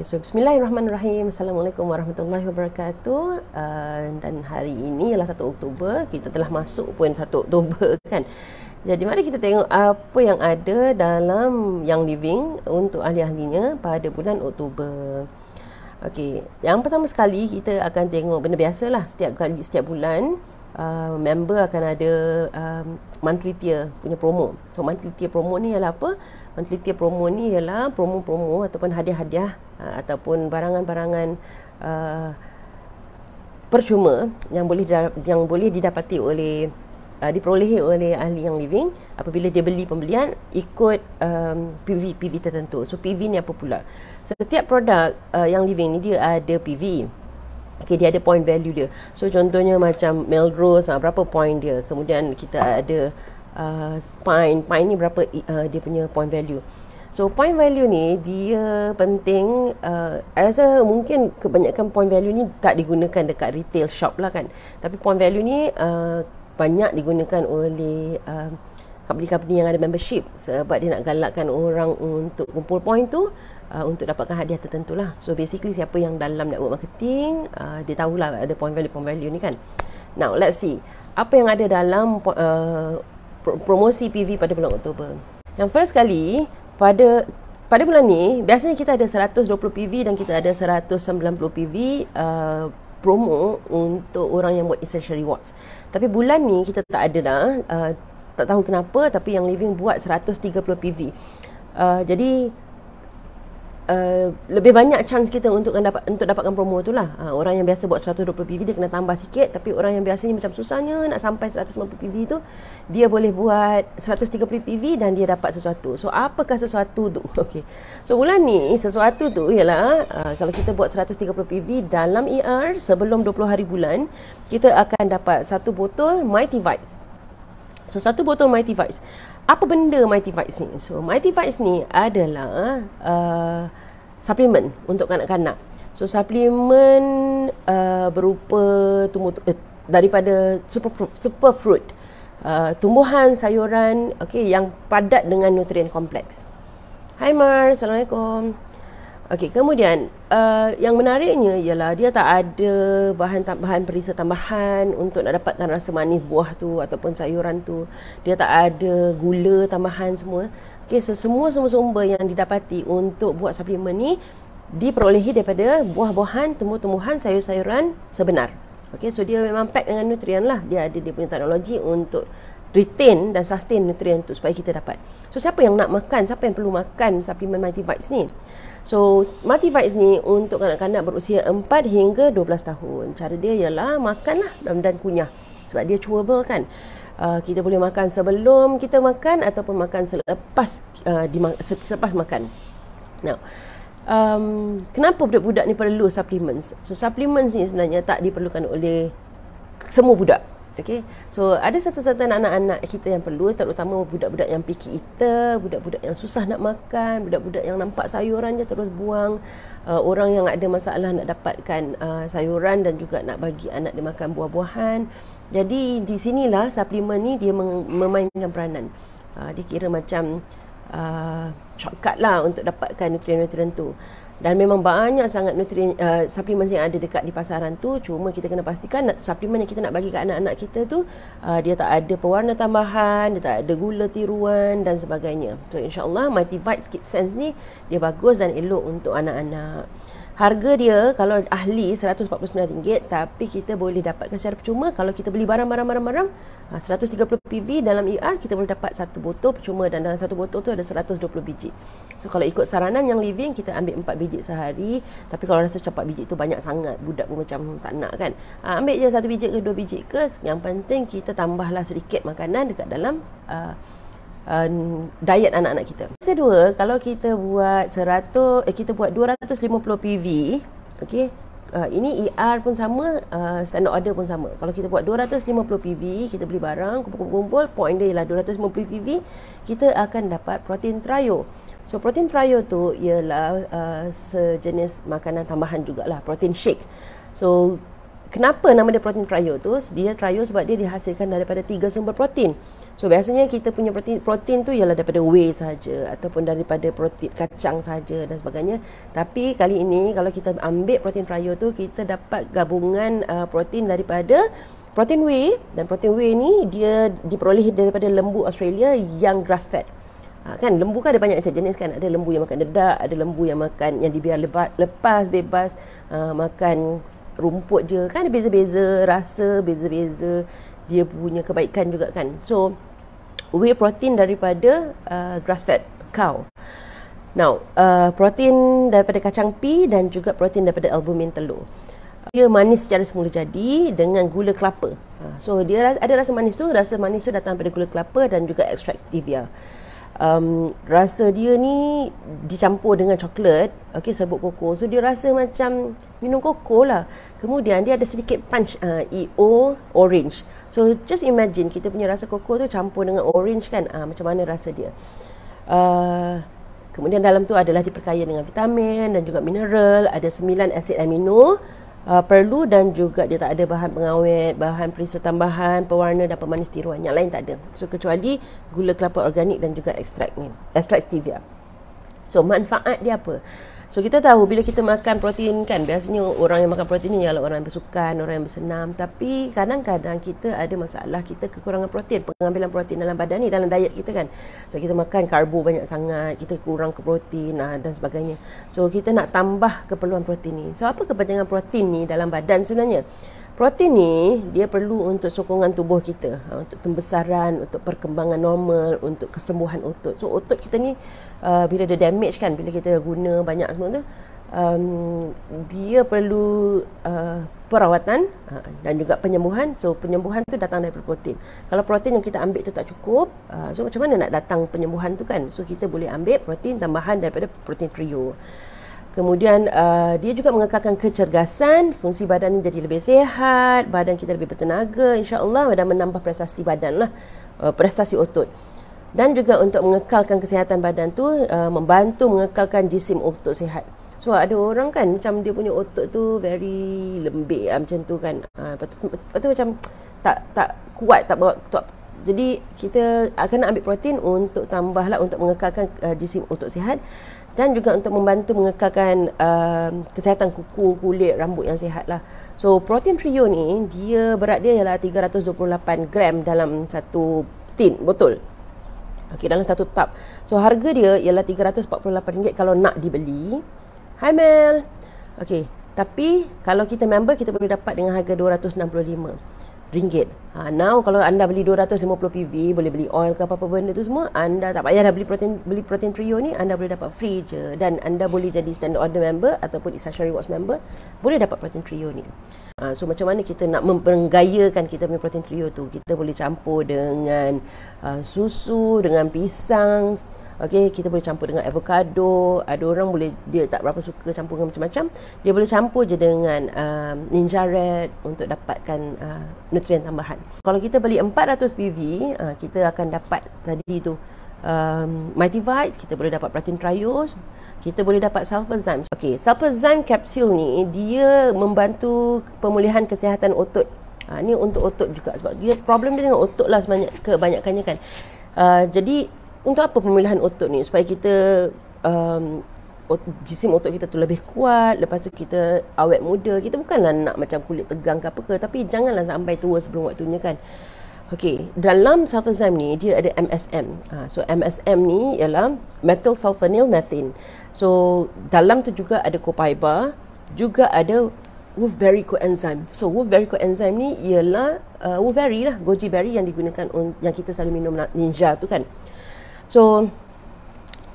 So, bismillahirrahmanirrahim. Assalamualaikum warahmatullahi wabarakatuh. Dan hari ini ialah 1 Oktober. Kita telah masuk pun 1 Oktober kan. Jadi mari kita tengok apa yang ada dalam Young Living untuk ahli-ahlinya pada bulan Oktober. Okey, yang pertama sekali kita akan tengok benda biasalah setiap bulan. Member akan ada monthly tier punya promo. So monthly tier promo ni ialah apa? Monthly tier promo ni ialah promo-promo ataupun hadiah-hadiah ataupun barangan-barangan percuma yang boleh didapati oleh diperolehi oleh ahli Young Living apabila dia beli pembelian ikut PV tertentu. So PV ni apa pula? Setiap produk Young Living ni dia ada PV. Okay, dia ada point value dia. So contohnya macam Melrose, berapa point dia. Kemudian kita ada Pine ni berapa dia punya point value. So point value ni dia penting. I rasa mungkin kebanyakan point value ni tak digunakan dekat retail shop lah kan. Tapi point value ni banyak digunakan oleh company-company yang ada membership sebab dia nak galakkan orang untuk kumpul point tu untuk dapatkan hadiah tertentu lah. So basically siapa yang dalam network marketing dia tahulah ada point value ni kan. Now let's see apa yang ada dalam promosi PV pada bulan Oktober. Yang first kali pada bulan ni biasanya kita ada 120 PV dan kita ada 190 PV promo untuk orang yang buat essential rewards. Tapi bulan ni kita tak ada dah. Tak tahu kenapa tapi Young Living buat 130 PV. Jadi lebih banyak chance kita untuk dapatkan promo tu lah. Orang yang biasa buat 120 PV dia kena tambah sikit, tapi orang yang biasanya macam susahnya nak sampai 190 PV tu dia boleh buat 130 PV dan dia dapat sesuatu. So apakah sesuatu tu? Okey. So bulan ni sesuatu tu ialah kalau kita buat 130 PV dalam ER sebelum 20 hari bulan, kita akan dapat satu botol Mighty Vites. So satu botol Mighty Vites. Apa benda Mighty Vites ni? So Mighty Vites ni adalah suplemen untuk kanak-kanak. So suplemen berupa daripada superfruit, tumbuhan, sayuran, okey, yang padat dengan nutrien kompleks. Hai Mars, Assalamualaikum. Okey, kemudian yang menariknya ialah dia tak ada bahan perisa tambahan untuk nak dapatkan rasa manis buah tu ataupun sayuran tu. Dia tak ada gula tambahan semua. Okey, so semua sumber yang didapati untuk buat suplemen ni diperolehi daripada buah-buahan, tumbuh-tumbuhan, sayur-sayuran sebenar. Okey, so dia memang pack dengan nutrien lah. Dia ada dia punya teknologi untuk retain dan sustain nutrien tu supaya kita dapat. So siapa yang nak makan, siapa yang perlu makan suplemen Mighty Vites ni? So Mighty Vites ni untuk kanak-kanak berusia 4 hingga 12 tahun. Cara dia ialah makanlah dan kunyah sebab dia chewable kan. Kita boleh makan sebelum kita makan ataupun makan selepas makan. Now, kenapa budak-budak ni perlu supplements? So supplements ni sebenarnya tak diperlukan oleh semua budak. Okay, so ada satu-satu anak-anak kita yang perlu, terutama budak-budak yang picky eater, budak-budak yang susah nak makan, budak-budak yang nampak sayuran je terus buang, orang yang ada masalah nak dapatkan sayuran dan juga nak bagi anak dia makan buah-buahan. Jadi di sinilah suplemen ni dia memainkan peranan. Dia kira macam shortcut lah untuk dapatkan nutrien-nutrien tu. Dan memang banyak sangat nutrien suplemen yang ada dekat di pasaran tu. Cuma kita kena pastikan suplemen yang kita nak bagi ke anak-anak kita tu dia tak ada pewarna tambahan, dia tak ada gula tiruan dan sebagainya. So insya-Allah Mighty Vites Kids Sense ni dia bagus dan elok untuk anak-anak. Harga dia kalau ahli RM149, tapi kita boleh dapatkan secara percuma kalau kita beli barang-barang 130 PV dalam ER kita boleh dapat satu botol percuma dan dalam satu botol tu ada 120 biji. So kalau ikut saranan Young Living kita ambil 4 biji sehari, tapi kalau rasa 4 biji tu banyak sangat, budak pun macam tak nak kan. Ambil je 1 biji ke 2 biji ke, yang penting kita tambahlah sedikit makanan dekat dalam diet anak-anak kita. Kedua, kalau kita buat 250 PV, okey, ini ER pun sama, standard order pun sama. Kalau kita buat 250 PV, kita beli barang, kumpul-kumpul, point dia ialah 250 PV, kita akan dapat protein trio. So protein trio tu ialah sejenis makanan tambahan jugalah, protein shake. So kenapa nama dia protein trio tu? Dia trio sebab dia dihasilkan daripada 3 sumber protein. So biasanya kita punya protein tu ialah daripada whey saja ataupun daripada protein kacang saja dan sebagainya. Tapi kali ini kalau kita ambil protein trio tu, kita dapat gabungan protein daripada protein whey, dan protein whey ni dia diperoleh daripada lembu Australia yang grass fed. Kan lembu kan ada banyak macam jenis kan. Ada lembu yang makan dedak, ada lembu yang makan yang dibiar lepas bebas, makan rumput je kan, ada beza-beza rasa, beza-beza dia punya kebaikan juga kan. So whey protein daripada grass fed cow. Now protein daripada kacang pea dan juga protein daripada albumin telur. Dia manis secara semula jadi dengan gula kelapa. So dia ada rasa manis tu datang daripada gula kelapa dan juga ekstrak stevia. Rasa dia ni dicampur dengan coklat, serbuk koko. So dia rasa macam minum koko lah. Kemudian dia ada sedikit punch, EO orange. So just imagine kita punya rasa koko tu campur dengan orange kan, macam mana rasa dia. Kemudian dalam tu adalah diperkaya dengan vitamin dan juga mineral. Ada 9 asid amino perlu, dan juga dia tak ada bahan pengawet, bahan perisa tambahan, pewarna dan pemanis tiruan. Yang lain tak ada. So kecuali gula kelapa organik dan juga ekstrak stevia. So manfaat dia apa? So kita tahu bila kita makan protein kan, biasanya orang yang makan protein ni ialah orang yang bersukan, orang yang bersenam. Tapi kadang-kadang kita ada masalah, kita kekurangan protein, pengambilan protein dalam badan ni, dalam diet kita kan. So kita makan karbo banyak sangat, kita kurang ke protein dan sebagainya. So kita nak tambah keperluan protein ni. So apa kepentingan protein ni dalam badan sebenarnya? Protein ni dia perlu untuk sokongan tubuh kita, untuk pembesaran, untuk perkembangan normal, untuk kesembuhan otot. So otot kita ni bila dia damage kan, bila kita guna banyak semua tu, dia perlu perawatan dan juga penyembuhan. So penyembuhan tu datang daripada protein. Kalau protein yang kita ambil tu tak cukup, so macam mana nak datang penyembuhan tu kan? So kita boleh ambil protein tambahan daripada protein trio. Kemudian dia juga mengekalkan kecergasan, fungsi badan ni jadi lebih sihat, badan kita lebih bertenaga insya-Allah, dan menambah prestasi badan lah, prestasi otot. Dan juga untuk mengekalkan kesihatan badan tu, membantu mengekalkan jisim otot sihat. So ada orang kan macam dia punya otot tu very lembik macam tu kan. Lepas tu macam tak kuat, tak bawa tak. Jadi kita akan ambil protein untuk tambahlah, untuk mengekalkan jisim otot sihat, dan juga untuk membantu mengekalkan kesihatan kuku, kulit, rambut yang sihat lah. So protein trio ni, dia berat dia ialah 328 gram dalam satu tin, botol. Dalam satu tub. So harga dia ialah RM348 kalau nak dibeli. Hai Mel. Tapi kalau kita member, kita boleh dapat dengan harga RM265. Now kalau anda beli 250 PV, boleh beli oil ke apa-apa benda tu semua, anda tak payah dah beli protein trio ni, anda boleh dapat free je. Dan anda boleh jadi standard order member ataupun Essential Rewards member, boleh dapat protein trio ni. So macam mana kita nak mempergayakan kita punya protein trio tu? Kita boleh campur dengan susu, dengan pisang, kita boleh campur dengan avocado. Ada orang boleh, dia tak berapa suka campur dengan macam-macam, dia boleh campur je dengan Ninja Red untuk dapatkan nutrien tambahan. Kalau kita beli 400 PV, kita akan dapat tadi tu Mighty Vites, kita boleh dapat protein trios, kita boleh dapat Sulfazyme. Sulfazyme capsule ni dia membantu pemulihan kesihatan otot. Ni untuk otot juga, sebab dia problem dia dengan otot lah kebanyakannya kan. Jadi untuk apa pemulihan otot ni? Supaya kita jisim otot kita tu lebih kuat, lepas tu kita awet muda. Kita bukanlah nak macam kulit tegang ke apa ke, tapi janganlah sampai tua sebelum waktunya kan. Dalam Sulfazyme ni dia ada MSM. So MSM ni ialah methyl sulfonyl methane. So dalam tu juga ada copaiba, juga ada wolfberry coenzyme. So wolfberry coenzyme ni ialah wolfberry lah, goji berry yang digunakan yang kita selalu minum Ninja tu kan. So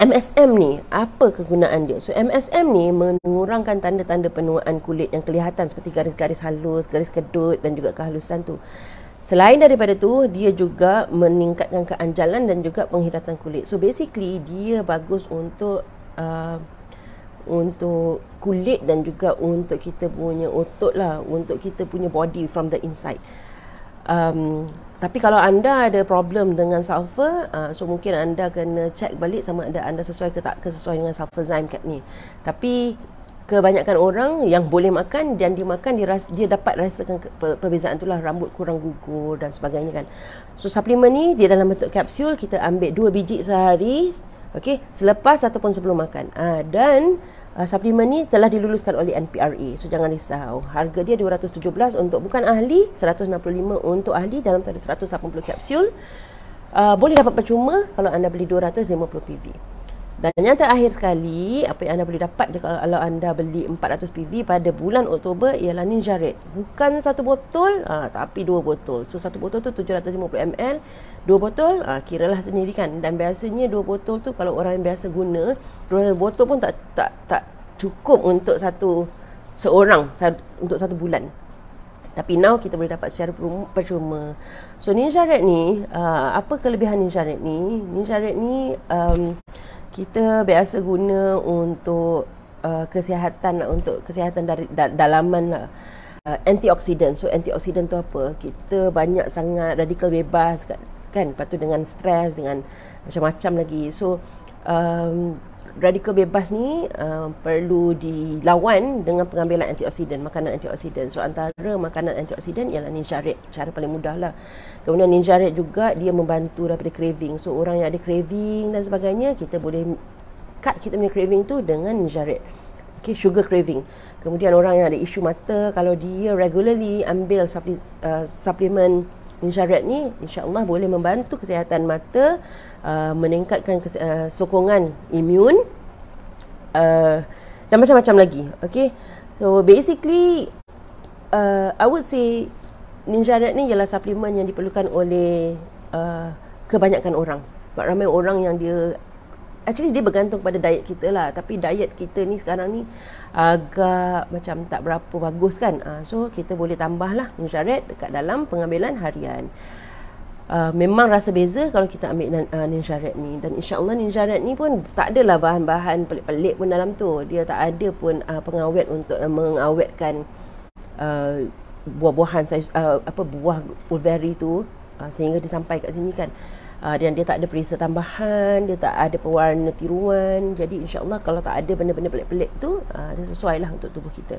MSM ni apa kegunaan dia? So MSM ni mengurangkan tanda-tanda penuaan kulit yang kelihatan seperti garis-garis halus, garis kedut dan juga kehalusan tu. Selain daripada tu, dia juga meningkatkan keanjalan dan juga penghidatan kulit. So basically dia bagus untuk kulit dan juga untuk kita punya otot lah, untuk kita punya body from the inside. Tapi kalau anda ada problem dengan sulfur, so mungkin anda kena check balik sama ada anda sesuai ke tak sesuai dengan Sulfazyme kat ni. Tapi kebanyakan orang yang boleh makan dan dia makan, dia dapat rasakan perbezaan itulah, rambut kurang gugur dan sebagainya kan. So suplemen ni dia dalam bentuk kapsul, kita ambil 2 biji sehari, okey, selepas ataupun sebelum makan. Dan suplemen ni telah diluluskan oleh NPRA, so jangan risau. Harga dia 217 untuk bukan ahli, 165 untuk ahli dalam 180 kapsul. Boleh dapat percuma kalau anda beli 250 PV. Dan yang terakhir sekali, apa yang anda boleh dapat kalau anda beli 400 PV pada bulan Oktober ialah Ninja Red. Bukan satu botol, tapi 2 botol. So satu botol tu 750 ml, 2 botol, kiralah sendiri kan. Dan biasanya 2 botol tu kalau orang yang biasa guna, 2 botol pun tak cukup untuk seorang untuk satu bulan. Tapi now kita boleh dapat secara percuma. So Ninja Red ni, apa kelebihan Ninja Red ni? Ninja Red ni kita biasa guna untuk kesihatan dari dalaman lah. Antioksidan. So antioksidan tu apa? Kita banyak sangat radikal bebas kan. Lepas tu dengan stres, dengan macam-macam lagi. So radikal bebas ni perlu dilawan dengan pengambilan antioksidan, makanan antioksidan. So antara makanan antioksidan ialah Ninja Red, cara paling mudah lah. Kemudian Ninja Red juga dia membantu daripada craving. So orang yang ada craving dan sebagainya, kita boleh cut kita punya craving tu dengan Ninja Red. Okay, sugar craving. Kemudian orang yang ada isu mata, kalau dia regularly ambil suplemen Ninja Red ni, insya-Allah boleh membantu kesihatan mata, meningkatkan sokongan imun, dan macam-macam lagi. Okay, so basically I would say Ninja Red ni ialah suplemen yang diperlukan oleh kebanyakan orang. Ramai orang yang dia actually dia bergantung pada diet kita lah, tapi diet kita ni sekarang ni agak macam tak berapa bagus kan. So kita boleh tambahlah Ninja Red dekat dalam pengambilan harian. Memang rasa beza kalau kita ambil Ninja Red ni. Dan insya-Allah Ninja Red ni pun tak adalah bahan-bahan pelik-pelik pun dalam tu. Dia tak ada pun pengawet untuk mengawetkan buah-buahan, buah wolverine tu sehingga dia sampai kat sini kan. Dan dia tak ada perisa tambahan, dia tak ada pewarna tiruan. Jadi insya-Allah kalau tak ada benda-benda pelik-pelik tu, dia sesuai lah untuk tubuh kita.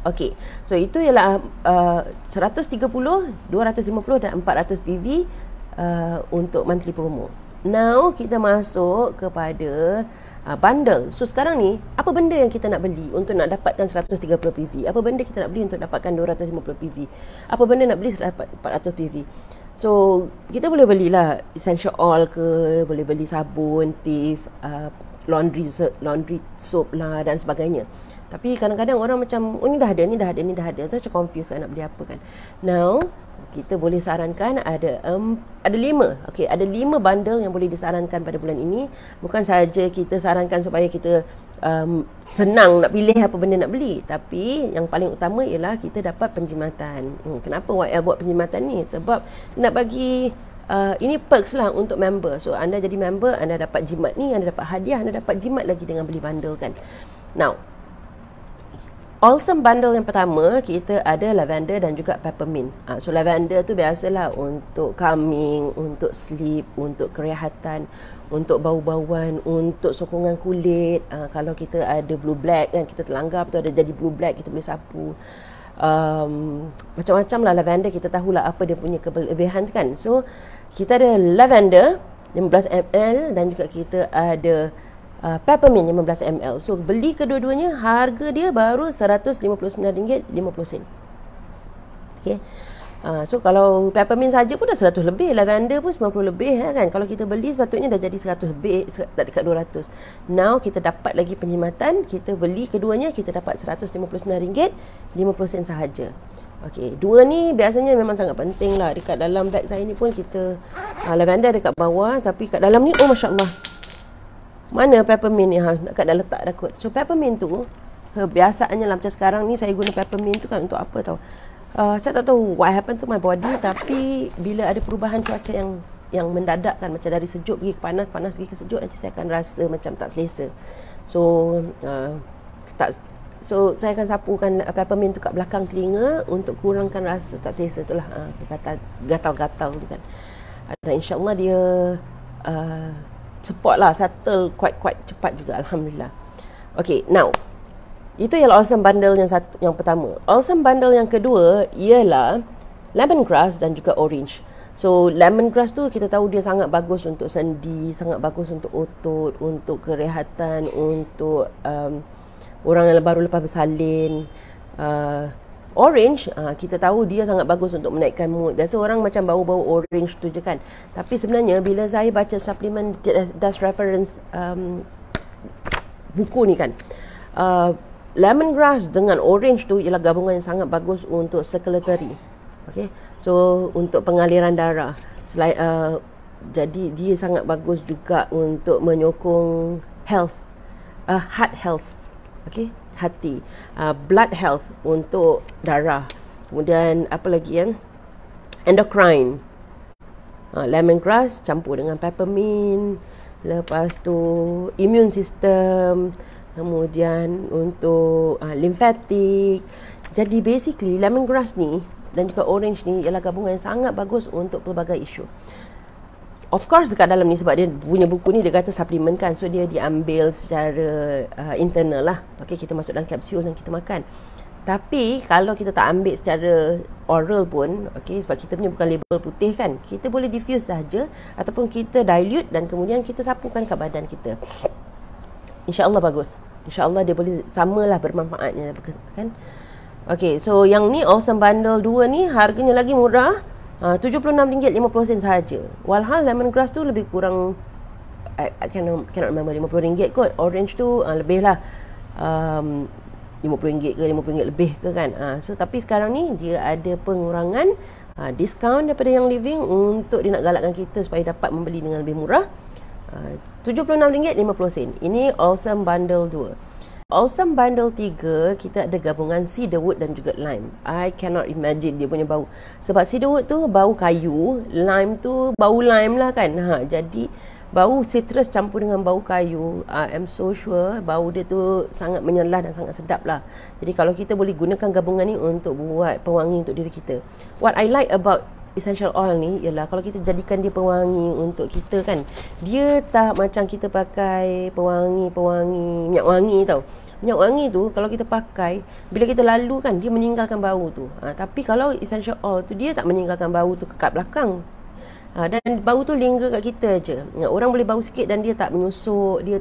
Okey, so itu ialah 130, 250 dan 400 PV untuk monthly promo. Now kita masuk kepada bundle. So sekarang ni, apa benda yang kita nak beli untuk nak dapatkan 130 PV? Apa benda kita nak beli untuk dapatkan 250 PV? Apa benda nak beli untuk dapat 400 PV? So kita boleh belilah essential oil ke, boleh beli sabun, tif, laundry soap lah dan sebagainya. Tapi kadang-kadang orang macam, oh ni dah ada. Saya macam confused nak beli apa kan. Now kita boleh sarankan ada 5. Okey, ada 5 bundle yang boleh disarankan pada bulan ini. Bukan sahaja kita sarankan supaya kita senang nak pilih apa benda nak beli, tapi yang paling utama ialah kita dapat penjimatan. Kenapa YL buat penjimatan ni? Sebab nak bagi ini perks lah untuk member. So anda jadi member, anda dapat jimat ni, anda dapat hadiah, anda dapat jimat lagi dengan beli bundle kan. Now awesome bundle yang pertama, kita ada lavender dan juga peppermint. So lavender tu biasalah untuk calming, untuk sleep, untuk kerehatan, untuk bau-bauan, untuk sokongan kulit. Kalau kita ada blue black kan, kita terlanggar betul ada jadi blue black, kita boleh sapu. Macam-macam lah lavender, kita tahulah apa dia punya kelebihan kan. So kita ada lavender 15 ml dan juga kita ada peppermint 15 ml. So beli kedua-duanya, harga dia baru RM159.50. Okay. So kalau peppermint saja pun dah 100 lebih, lavender pun 90 lebih kan. Kalau kita beli sepatutnya dah jadi 100 lebih, dah dekat 200. Now kita dapat lagi penjimatan, kita beli keduanya, kita dapat RM159.50 sahaja. Okey, dua ni biasanya memang sangat penting lah. Dekat dalam beg saya ni pun kita lavender dekat bawah, tapi kat dalam ni oh masya-Allah. Mana peppermint ni kat dah letak dah kot. So peppermint tu kebiasaannya lah macam sekarang ni saya guna peppermint tu kan untuk apa tahu. Saya tak tahu what happened to my body, tapi bila ada perubahan cuaca yang mendadak kan, macam dari sejuk pergi ke panas, panas pergi ke sejuk, nanti saya akan rasa macam tak selesa. So saya akan sapukan peppermint tu kat belakang telinga untuk kurangkan rasa tak selesa tu lah, gatal-gatal tu kan. Dan insya-Allah dia support lah, settle quite cepat juga, alhamdulillah. Okay, now Itu ialah awesome bundle yang pertama. Awesome bundle yang kedua ialah lemongrass dan juga orange. So lemongrass tu kita tahu dia sangat bagus untuk sendi, sangat bagus untuk otot, untuk kerehatan, untuk orang yang baru lepas bersalin. Orange, kita tahu dia sangat bagus untuk menaikkan mood. Biasa orang macam bau-bau orange tu je kan. Tapi sebenarnya bila saya baca suplemen das reference buku ni kan, lemongrass dengan orange tu ialah gabungan yang sangat bagus untuk circulatory. Okay, so untuk pengaliran darah. Jadi dia sangat bagus juga untuk menyokong health, heart health. Okay, hati, blood health untuk darah. Kemudian apa lagi kan? Endocrine. Lemongrass campur dengan peppermint. Lepas tu immune system. Kemudian untuk lymphatic. Jadi basically lemongrass ni dan juga orange ni ialah gabungan yang sangat bagus untuk pelbagai isu. Of course dekat dalam ni, sebab dia punya buku ni dia kata suplemen kan, so dia diambil secara internal lah. Okay, kita masuk dalam kapsul dan kita makan. Tapi kalau kita tak ambil secara oral pun, okay, sebab kita punya bukan label putih kan, kita boleh diffuse saja ataupun kita dilute dan kemudian kita sapukan kat badan kita. InsyaAllah bagus. InsyaAllah dia boleh samalah bermanfaatnya kan. Okay, so yang ni awesome bundle 2 ni harganya lagi murah, RM76.50 sahaja. Walhal lemongrass tu lebih kurang I cannot remember, RM50 kot. Orange tu lebih lah, RM50 ke RM50 lebih ke kan. So tapi sekarang ni dia ada pengurangan diskaun daripada Young Living untuk dia nak galakkan kita supaya dapat membeli dengan lebih murah. RM76.50. Ini awesome bundle 2. Awesome bundle 3, kita ada gabungan cedarwood dan juga lime. I cannot imagine dia punya bau. Sebab cedarwood tu bau kayu, lime tu bau lime lah kan. Jadi bau citrus campur dengan bau kayu, I am so sure bau dia tu sangat menyelah dan sangat sedap lah. Jadi kalau kita boleh gunakan gabungan ni untuk buat pewangi untuk diri kita. What I like about essential oil ni ialah kalau kita jadikan dia pewangi untuk kita kan, dia tak macam kita pakai pewangi minyak wangi tau. Minyak wangi tu kalau kita pakai, bila kita lalu kan, dia meninggalkan bau tu. Tapi kalau essential oil tu, dia tak meninggalkan bau tu kat belakang. Dan bau tu linger kat kita je. Orang boleh bau sikit dan dia tak menyusuk, dia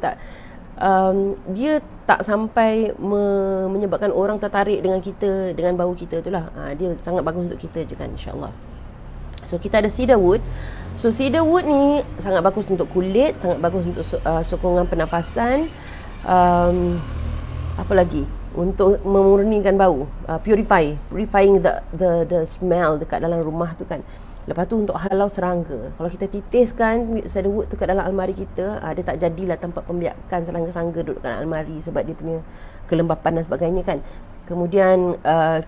tak sampai menyebabkan orang tertarik dengan kita, dengan bau kita tu lah. Dia sangat bagus untuk kita je kan, insyaAllah. So kita ada cedarwood. So cedarwood ni sangat bagus untuk kulit, sangat bagus untuk sokongan pernafasan. Apa lagi? Untuk memurnikan bau, purifying the smell dekat dalam rumah tu kan. Lepas tu untuk halau serangga. Kalau kita titiskan cedarwood tu kat dalam almari kita, dia tak jadilah tempat pembiakan serangga-serangga duduk kat almari sebab dia punya kelembapan dan sebagainya kan. Kemudian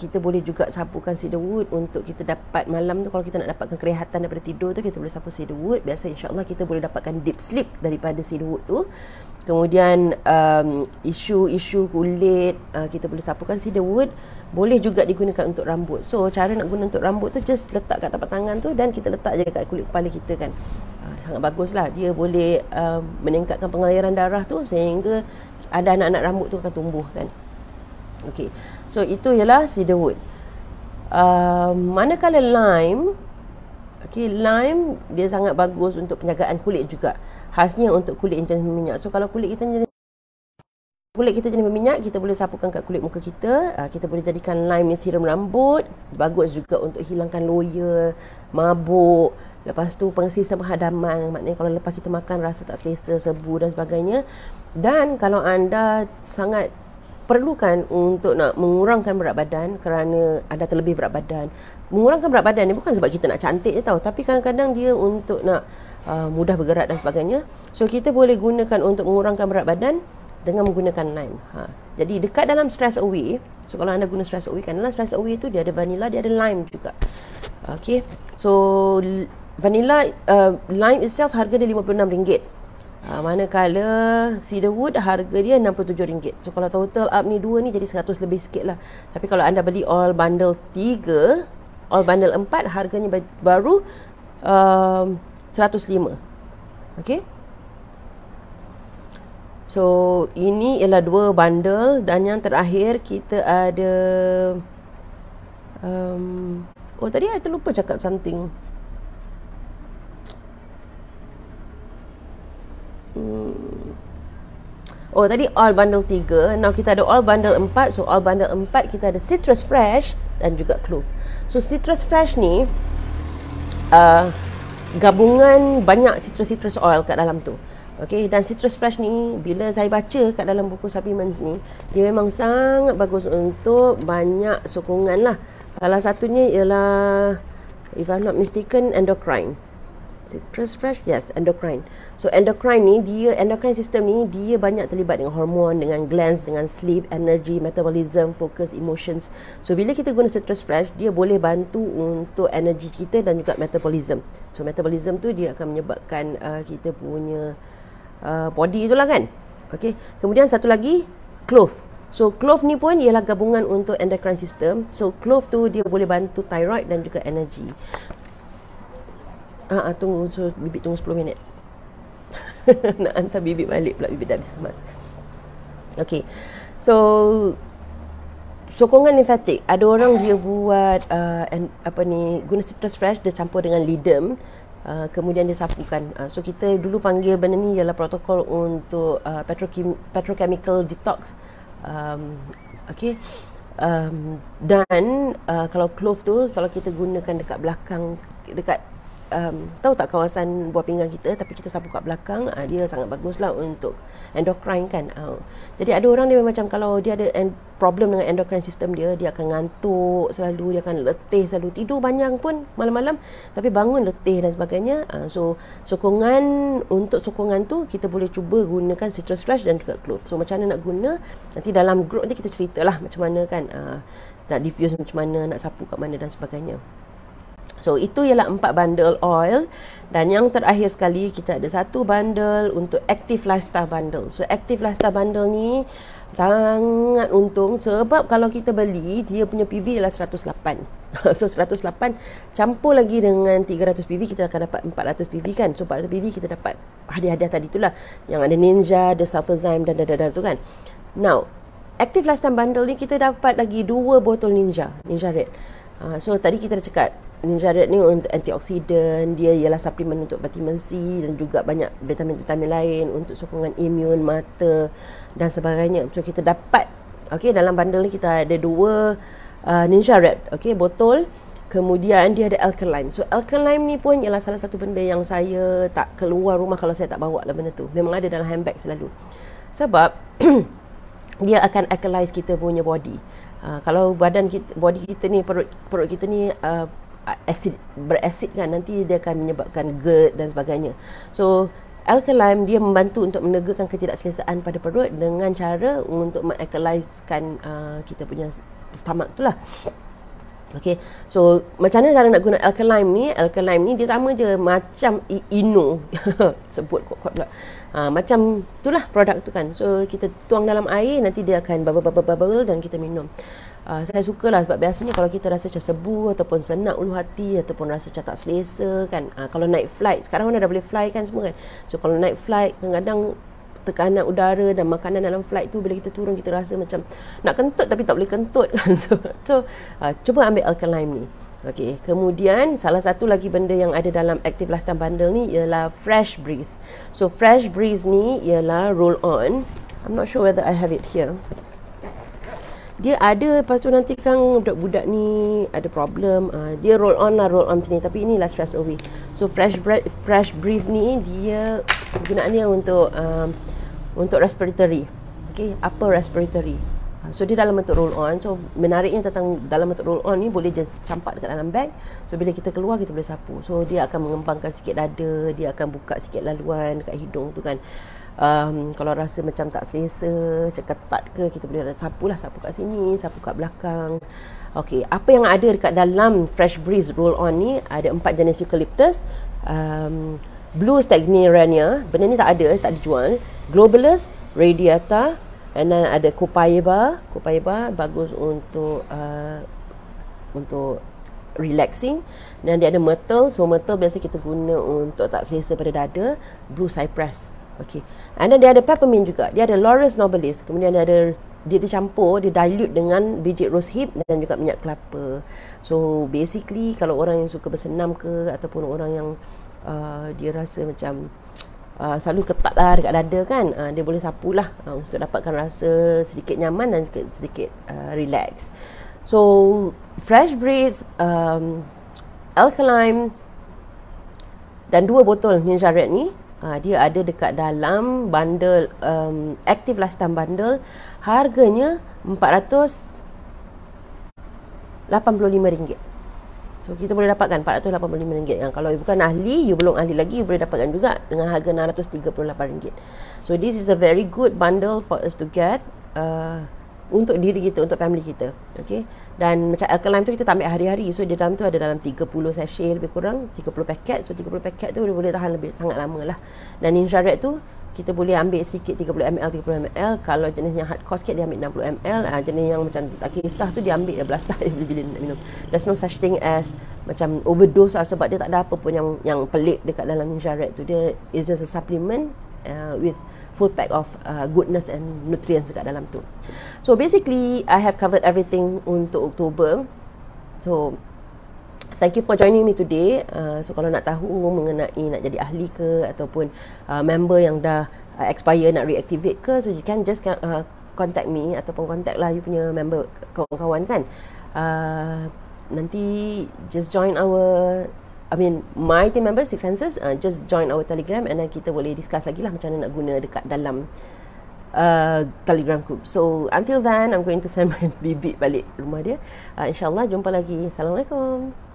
kita boleh juga sapukan cedarwood untuk kita dapat malam tu, kalau kita nak dapatkan kerehatan daripada tidur tu, kita boleh sapu cedarwood. Biasa insyaAllah kita boleh dapatkan deep sleep daripada cedarwood tu. Kemudian isu kulit, kita boleh sapukan cedarwood. Boleh juga digunakan untuk rambut. So cara nak guna untuk rambut tu, just letak kat tapak tangan tu dan kita letak je kat kulit kepala kita kan. Sangat bagus lah. Dia boleh meningkatkan pengaliran darah tu sehingga ada anak-anak rambut tu akan tumbuh kan. Okay, so itu ialah cedarwood. Manakala lime, okay, lime dia sangat bagus untuk penjagaan kulit juga. Khasnya untuk kulit yang jenis berminyak. So kalau kulit kita jenis berminyak, kita boleh sapukan kat kulit muka kita. Kita boleh jadikan lime ni serum rambut. Bagus juga untuk hilangkan loya, mabuk. Lepas tu sistem penghadaman, maknanya kalau lepas kita makan rasa tak selesa, sebu dan sebagainya. Dan kalau anda sangat perlukan untuk nak mengurangkan berat badan kerana anda terlebih berat badan. Mengurangkan berat badan ni bukan sebab kita nak cantik je tau, tapi kadang-kadang dia untuk nak mudah bergerak dan sebagainya. So kita boleh gunakan untuk mengurangkan berat badan dengan menggunakan lime. Jadi dekat dalam stress away, so kalau anda guna stress away kan, dalam stress away tu dia ada vanilla, dia ada lime juga. Okay, so vanilla, lime itself harga dia RM56. Manakala cedarwood harga dia RM67. So kalau total up ni dua ni jadi 100 lebih sikit lah. Tapi kalau anda beli all bundle 3, all bundle 4, harganya baru 105. Okay, So ini ialah 2 bundle, dan yang terakhir kita ada oh tadi saya terlupa cakap something. Oh tadi all bundle 3. Now kita ada all bundle 4. So all bundle 4 kita ada citrus fresh dan juga clove. So citrus fresh ni gabungan banyak citrus oil kat dalam tu. Okey, dan citrus fresh ni bila saya baca kat dalam buku supplements ni, dia memang sangat bagus untuk banyak sokongan lah. Salah satunya ialah, if I'm not mistaken, endocrine. Citrus fresh, yes, endocrine. So endocrine ni, endocrine system ni dia banyak terlibat dengan hormon, dengan glands, dengan sleep, energy, metabolism, focus, emotions. So bila kita guna citrus fresh, dia boleh bantu untuk energy kita dan juga metabolism. So metabolism tu dia akan menyebabkan kita punya body itulah kan. Okey. Kemudian satu lagi clove. So clove ni pun ialah gabungan untuk endocrine system. So clove tu dia boleh bantu thyroid dan juga energy. Tunggu, so bibik tunggu 10 minit. Nak hantar bibik balik pula, bibik dah habis kemas. Okey. So sokongan limfatik, ada orang dia buat guna citrus fresh, dia campur dengan lidum. Kemudian dia sapukan. So kita dulu panggil benda ni ialah protokol untuk petrochemical detox. Okay. Dan kalau clove tu, kalau kita gunakan dekat belakang, dekat tahu tak kawasan buah pinggang kita, tapi kita sapu kat belakang, dia sangat baguslah untuk endocrine kan. Jadi ada orang dia macam kalau dia ada problem dengan endocrine system dia akan ngantuk selalu, dia akan letih selalu, tidur banyak pun malam-malam tapi bangun letih dan sebagainya. So untuk sokongan tu kita boleh cuba gunakan citrus fresh dan juga clove. So macam mana nak guna, nanti dalam group nanti kita ceritalah macam mana kan, nak diffuse macam mana, nak sapu kat mana dan sebagainya. So itu ialah 4 bundle oil, dan yang terakhir sekali kita ada 1 bundle untuk active lifestyle bundle. So active lifestyle bundle ni sangat untung sebab kalau kita beli, dia punya PV ialah 108. So 108 campur lagi dengan 300 PV, kita akan dapat 400 PV kan. So 400 PV kita dapat hadiah-hadiah tadi itulah, yang ada Ninja, ada Sulfazyme dan tu kan. Now active lifestyle bundle ni kita dapat lagi 2 botol Ninja Red. So tadi kita dah cakap Ninja Red ni untuk antioksidan, dia ialah suplemen untuk vitamin C dan juga banyak vitamin-vitamin lain untuk sokongan imun, mata dan sebagainya. So kita dapat, okey, dalam bundle ni kita ada 2 Ninja Red, okey, botol. Kemudian dia ada alkaline. So alkaline ni pun ialah salah satu benda yang saya tak keluar rumah kalau saya tak bawa lah benda tu. Memang ada dalam handbag selalu. Sebab dia akan alkalize kita punya body. Kalau body kita ni, perut kita ni berasid kan, nanti dia akan menyebabkan GERD dan sebagainya. So alkaline dia membantu untuk menegakan ketidakselesaan pada perut dengan cara untuk mengalkalizekan kita punya stomach tu lah. Okay, so macam mana cara nak guna alkaline ni dia sama je macam Ino sebut kuat-kuat pula. Macam itulah produk tu kan. So kita tuang dalam air, nanti dia akan bubble dan kita minum. Saya sukalah sebab biasanya kalau kita rasa macam sebu ataupun senak ulu hati ataupun rasa macam tak selesa kan, kalau naik flight, sekarang dah boleh fly kan semua kan. So kalau naik flight, kadang-kadang tekanan udara dan makanan dalam flight tu, bila kita turun kita rasa macam nak kentut tapi tak boleh kentut kan. So cuba ambil alkaline ni. Okey, kemudian salah satu lagi benda yang ada dalam Active Lifestyle Bundle ni ialah Fresh Breeze. So Fresh Breeze ni ialah roll on. I'm not sure whether I have it here. Dia ada, lepas tu nanti kan budak-budak ni ada problem, dia roll on macam ni, tapi inilah stress away. So Fresh Breeze ni dia gunaannya untuk respiratory, okay, upper respiratory. So dia dalam bentuk roll on. So menariknya tentang dalam bentuk roll on ni, boleh just campak dekat dalam bag. So bila kita keluar kita boleh sapu. So dia akan mengembangkan sikit dada, dia akan buka sikit laluan dekat hidung tu kan. Kalau rasa macam tak selesa, macam ketat ke, kita boleh sapu kat sini, sapu kat belakang. Okey, apa yang ada dekat dalam Fresh Breeze roll on ni, ada 4 jenis eucalyptus, Blue Stagnerania, benda ni tak dijual, Globalus, Radiata, dan ada Copaiba bagus untuk relaxing, dan dia ada myrtle. So myrtle biasa kita guna untuk tak selesa pada dada. Blue Cypress, Okay. And then dia ada peppermint juga. Dia ada Laurus nobilis. Kemudian dia dicampur, dia dilute dengan biji rose hip dan juga minyak kelapa. So basically kalau orang yang suka bersenam ke, ataupun orang yang dia rasa macam selalu ketat lah dekat dada kan, dia boleh sapu lah untuk dapatkan rasa sedikit nyaman dan sedikit relax. So fresh breeze, alkaline dan 2 botol Ninja Red ni, dia ada dekat dalam bundle Active Lifestyle Bundle. Harganya RM485. So kita boleh dapatkan RM485. Yang kalau bukan ahli, you belum ahli lagi, you boleh dapatkan juga dengan harga RM638. So this is a very good bundle for us to get untuk diri kita, untuk family kita. Okay. Dan macam alkaline tu kita tak ambil hari-hari. So di dalam tu ada dalam 30 sachet lebih kurang, 30 paket. So 30 paket tu boleh tahan lebih sangat lama lah. Dan Ninja Red tu kita boleh ambil sikit 30ml. Kalau jenis yang hardcore sikit dia ambil 60ml. Jenis yang macam tak kisah tu dia ambil belasah bila nak minum. There's no such thing as macam overdose lah, sebab dia tak ada apa pun yang pelik dekat dalam Ninja Red tu. Dia is just a supplement with full pack of goodness and nutrients dekat dalam tu. So basically I have covered everything untuk Oktober. So thank you for joining me today. So kalau nak tahu mengenai nak jadi ahli ke, ataupun member yang dah expire nak reactivate ke, so you can just contact me, ataupun contact lah you punya member kawan-kawan kan. Nanti just join my team member Six Senses, just join our Telegram, and then kita boleh discuss lagi lah macam mana nak guna dekat dalam Telegram group. So until then, I'm going to send my bibik balik rumah dia. InsyaAllah jumpa lagi. Assalamualaikum.